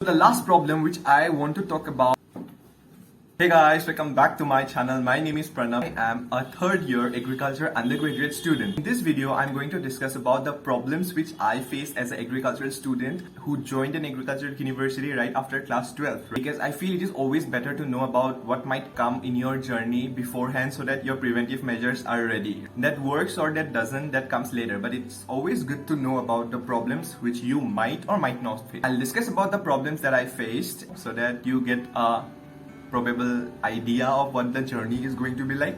The last problem which I want to talk about. Hey guys, welcome back to my channel. My name is Pranav. I am a third year agriculture undergraduate student. In this video, I'm going to discuss about the problems which I faced as an agricultural student who joined an agricultural university right after class 12. Because I feel it is always better to know about what might come in your journey beforehand so that your preventive measures are ready. That works or that doesn't, that comes later. But it's always good to know about the problems which you might or might not face. I'll discuss about the problems that I faced so that you get a probable idea of what the journey is going to be like.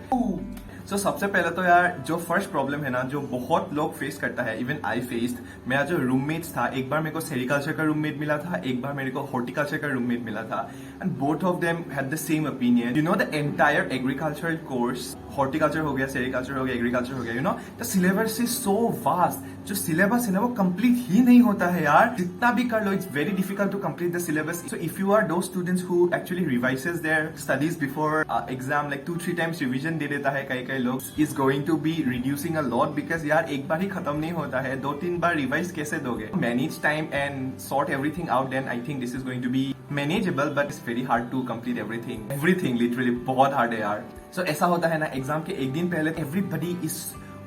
So सबसे पहले तो यार जो first problem है ना जो बहुत लोग फेस करता है, इवन आई फेस्ड, मेरा जो रूममेट्स था, एक बार मेरे को सेरिकल्चर का रूममेट मिला था, एक बार मेरे को हॉर्टिकल्चर का रूममेट मिला था, and both of them had the same opinion. You know the entire agricultural course, horticulture हो गया, सेरिकल्चर हो गया, एग्रीकल्चर हो गया, you know the syllabus is so vast. जो सिलेबस है ना वो कंप्लीट ही नहीं होता है यार, जितना भी कर लो it's very difficult to complete the syllabus. So if you are those students who actually revises their studies before exam, like 2-3 times revision दे देता है कई लोग, is going to be reducing a lot because यार एक बार ही खत्म नहीं होता है, 2-3 बार रिवाइज कैसे दोगे? Manage time and sort everything out, then I think this is going to be manageable, but it's very hard to complete everything literally बहुत hard है यार. सो ऐसा होता है ना एग्जाम के एक दिन पहले everybody is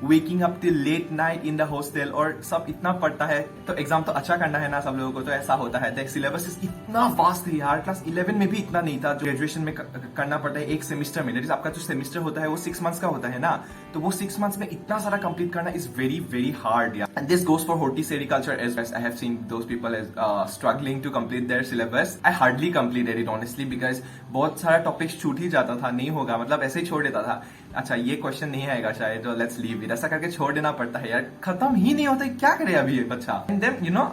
waking up till late night in the hostel और सब इतना पढ़ता है तो एग्जाम तो अच्छा करना है ना सब लोगों को, तो ऐसा होता है. सिलेबस इतना वास्ट है यार, क्लास 11 में भी इतना नहीं था जो ग्रेजुएशन में करना पड़ता है एक सेमिस्टर में. दैट इज आपका जो सेमिस्टर होता है वो 6 मंथ्स का होता है ना, तो वो 6 मंथ्स में इतना सारा कंप्लीट करना इज वेरी वेरी हार्ड यार. And this goes for horti sericulture as well. I have seen those people as struggling to complete their syllabus. I hardly completed it honestly because बहुत सारा topics छूट ही जाता था, नहीं होगा मतलब ऐसे ही छोड़ देता था. अच्छा ये क्वेश्चन नहीं आएगा शायद, तो लेट्स लीव इट, ऐसा करके छोड़ देना पड़ता है यार, खत्म ही नहीं होता है, क्या करे अभी ये बच्चा. And then you know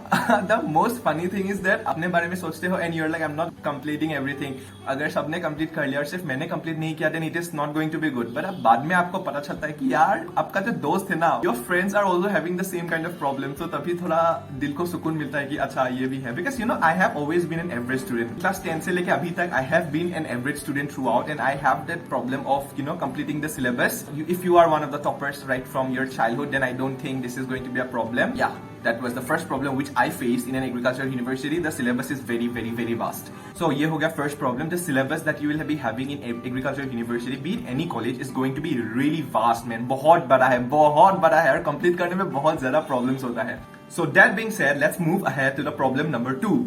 the most funny thing is that अपने बारे में सोचते हो and you're like I am not completing everything. अगर सबने कंप्लीट कर लिया और सिर्फ मैंने कंप्लीट नहीं किया then it is not going to be good. But अब बाद में आपको पता चलता है कि यार आपका जो दोस्त है ना, your friends are also having the same kind of problem, तो तभी थोड़ा दिल को सुकून मिलता है कि अच्छा ये भी है. Because you know I have always been an average student. Class 10 से लेके अभी तक I have been an average student throughout and I have that problem of you know completing the syllabus. If you are one of the toppers right from your childhood, then I don't think this is going to be a problem. Yeah, that was the first problem which I faced in an agricultural university. The syllabus is very, very, very vast. So ये हो गया first problem. The syllabus that you will be having in agricultural university, be it any college, is going to be really vast, man. बहुत बड़ा है और complete करने में बहुत ज़्यादा problems होता है. So that being said, let's move ahead to the problem number 2.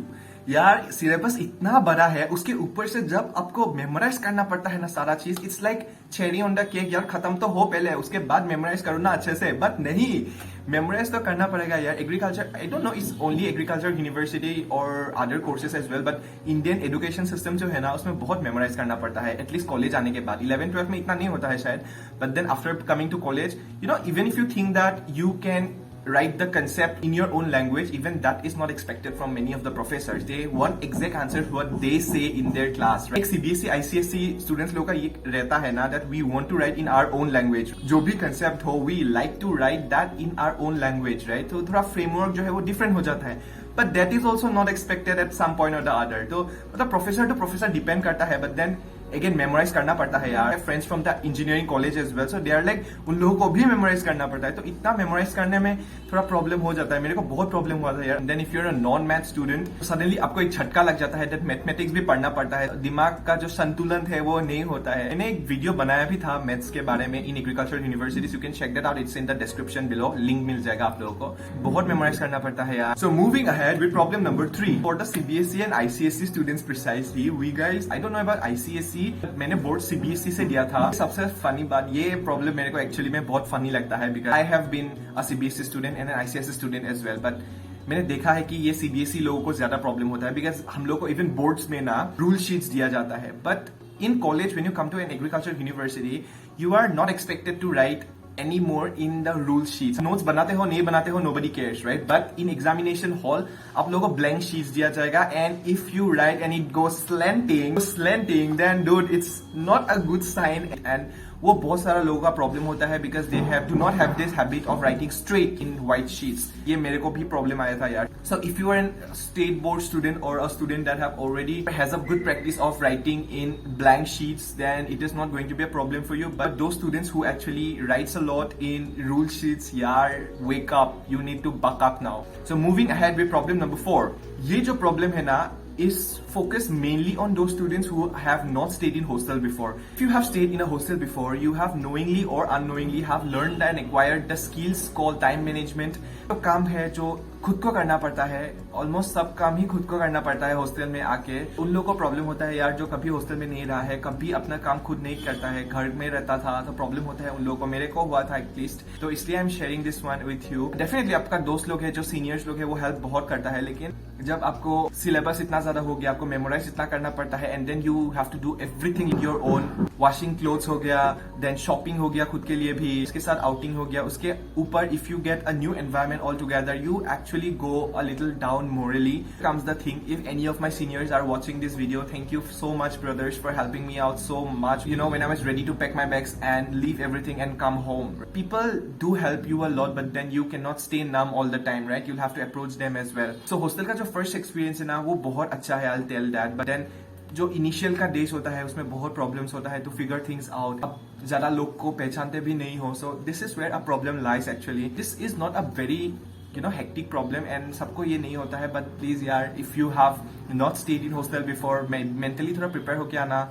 यार सिलेबस इतना बड़ा है, उसके ऊपर से जब आपको मेमोराइज करना पड़ता है ना सारा चीज, it's like cherry on the cake. यार खत्म तो हो पहले, उसके बाद मेमोराइज करो ना अच्छे से. बट नहीं, मेमोराइज तो करना पड़ेगा यार. Agriculture, I don't know it's only agriculture university और other courses as well, but Indian education system जो है ना उसमें बहुत मेमोराइज करना पड़ता है, एटलीस्ट कॉलेज आने के बाद. 11-12 में इतना नहीं होता है शायद, but then after coming to college, you know even if you think that you can write the concept in your own language, even that is not expected from many of the professors. They want exact answers what they say in their class, right? CBSE ICSE students लोग का ये रहता है ना that we want to write in our own language. जो भी concept हो we like to write that in our own language, right? तो थोड़ा framework जो है वो different हो जाता है, but that is also not expected at some point or the other. तो मतलब professor to professor depend करता है, but then अगेन मेमोराइज करना पड़ता है यार. Friends from the engineering college as well, so they are like उन लोगों को भी मेमोराइज करना पड़ता है, तो इतना मेमोराइज करने में थोड़ा प्रॉब्लम हो जाता है. मेरे को बहुत प्रॉब्लम हुआ था यार. Then if you are a non math student, suddenly आपको एक झटका लग जाता है दैट मैथमेटिक्स भी पढ़ना पड़ता है, दिमाग का जो संतुलन है वो नहीं होता है. मैंने एक वीडियो बनाया भी था मैथ्स के बारे में in agriculture universities, you can check that out, it's in the description below, link मिल जाएगा आप लोगों को. बहुत मेमोराइज करना पड़ता है यार. So moving ahead with problem number 3 for the CBSE and ICSE students precisely. We guys, I don't know about ICSE, मैंने बोर्ड सीबीएसई से दिया था. सबसे फनी बात, ये प्रॉब्लम मेरे को एक्चुअली में बहुत फनी लगता है because I have been a CBSE student and an ICSE student as well, but मैंने देखा है कि ये सीबीएसई लोगों को ज्यादा प्रॉब्लम होता है बिकॉज हम लोग को इवन बोर्ड्स में ना रूल शीट्स दिया जाता है, but in college when you come to an agriculture university you are not expected to write any more in the rule sheets. Notes बनाते हो नहीं बनाते हो nobody cares, right? But in examination hall आप लोगों को blank sheets दिया जाएगा, and if you write and it goes slanting, then dude it's not a good sign. And वो बहुत सारा लोगों का प्रॉब्लम होता है because they have do not have this habit of writing straight in white sheets. ये मेरे को भी प्रॉब्लम आया था यार. So if you are an state board student और a student that have already has a good practice of writing in blank sheets, then it is not going to be a problem for you. But those students who actually writes a lot in rule sheets, यार wake up, you need to buck up now. So moving ahead with problem number 4. ये जो problem है ना is focused mainly on those students who have not stayed in hostel before. If you have stayed in a hostel before, you have knowingly or unknowingly have learned and acquired the skills called time management. तो काम है जो खुद को करना पड़ता है, almost सब काम ही खुद को करना पड़ता है हॉस्टल में आके. उन लोगों को प्रॉब्लम होता है यार जो कभी हॉस्टल में नहीं रहा है, कभी अपना काम खुद नहीं करता है, घर में रहता था, तो प्रॉब्लम होता है उन लोगों को. मेरे को हुआ था एटलीस्ट, तो इसलिए I am sharing this one with you. Definitely आपका दोस्त लोग है जो सीनियर्स लोग है वो हेल्प बहुत करता है, लेकिन जब आपको सिलेबस इतना ज्यादा हो गया, आपको मेमोराइज इतना करना पड़ता है, and then you have to do everything in your own. Washing clothes हो गया, देन शॉपिंग हो गया खुद के लिए भी, उसके साथ आउटिंग हो गया, उसके ऊपर if you get a new environment all together, you actually go a little down morally. Comes the thing, if any of my seniors are watching this video, thank you so much brothers for helping me out so much. You know, when I was ready to pack my bags and leave everything and come home, people do help you a lot, but then you cannot stay numb all the time, right? You'll have to approach them as well. So hostel का जो first experience है ना वो बहुत अच्छा है, I'll tell that. But then जो initial का डेज होता है उसमें बहुत प्रॉब्लम्स होता है टू फिगर थिंग्स आउट. अब ज्यादा लोग को पहचानते भी नहीं हो, so this is where a problem lies actually. This is not a very hectic problem and सबको ये नहीं होता है, बट प्लीज यार if you have not stayed in hostel before, mentally थोड़ा प्रिपेयर होके आना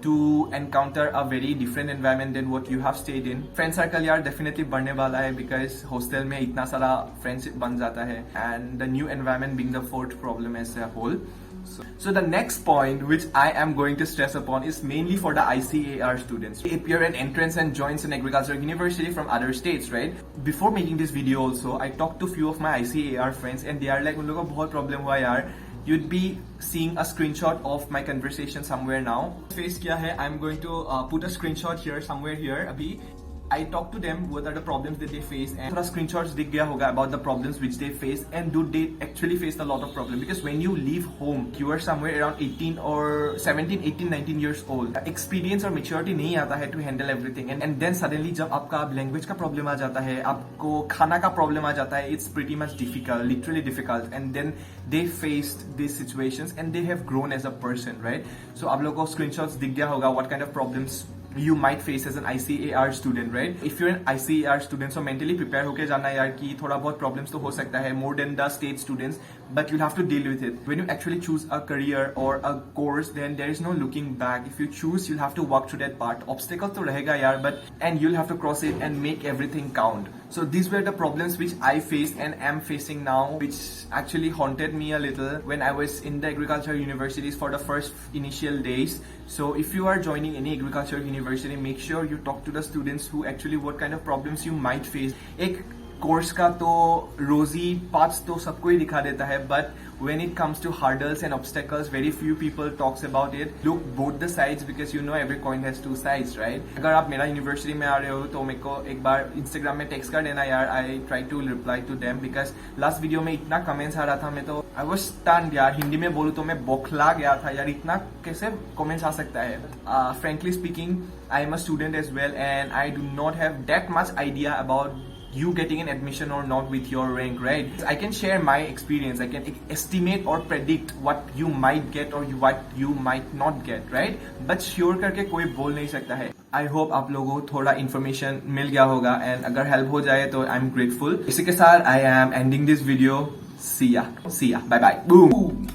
to encounter a very different environment than what you have stayed in. Friend circle यार definitely बढ़ने वाला है because hostel में इतना सारा friendship बन जाता है, and the new environment being the fourth problem as a whole. So the next point which I am going to stress upon is mainly for the ICAR students. They appear an entrance and joins an agriculture university from other states, right? Before making this video also, I talked to few of my ICAR friends and they are like उन लोगों को बहुत problem हुआ यार. You'd be seeing a screenshot of my conversation somewhere now. Face क्या है? I'm going to put a screenshot here somewhere here. अभी I talked to them what are the problems that they face, and थोड़ा screenshots दिख गया होगा about the problems which they face, and do they actually face a lot of problems because when you leave home you are somewhere around 18 or 17, 18, 19 years old. Experience और maturity नहीं आता है to handle everything, and then suddenly जब आपका language का problem आ जाता है, आपको खाना का problem आ जाता है, it's pretty much difficult, literally difficult, and then they faced these situations and they have grown as a person, right? So आप लोगों को screenshots दिख गया होगा what kind of problems you might face as an ICAR student, right? If you're an ICAR student, so mentally prepare होके जाना यार कि थोड़ा बहुत problems तो हो सकता है more than the state students, but you'll have to deal with it. When you actually choose a career or a course, then there is no looking back. If you choose, you'll have to walk through that part. Obstacle तो रहेगा यार, but and you'll have to cross it and make everything count. So these were the problems which I faced and am facing now, which actually haunted me a little when I was in the agriculture universities for the first initial days. So if you are joining any agriculture university, make sure you talk to the students who actually what kind of problems you might face. एक course का तो रोजी paths तो सबको ही दिखा देता है, but when it comes to hurdles and obstacles, very few people talks about it. Look both the sides because you know every coin has two sides, right? अगर आप मेरा यूनिवर्सिटी में आ रहे हो तो मेरे को एक बार इंस्टाग्राम में टेक्स्ट कर देना यार. I try to reply to them because last video में इतना कमेंट्स आ रहा था, मैं तो I was stunned यार. हिंदी में बोलूँ तो मैं बौखला गया था यार, इतना कैसे कमेंट्स आ सकता है. Frankly speaking, I am a student as well and I do not have that much idea about you getting an admission or not with your rank, right? I can share my experience. I can estimate or predict what you might get or what you might not get, right? But sure करके कोई बोल नहीं सकता है. I hope आप लोगों को थोड़ा information मिल गया होगा and अगर help हो जाए तो I'm grateful. इसी के साथ I am ending this video. See ya. Bye bye. Boom.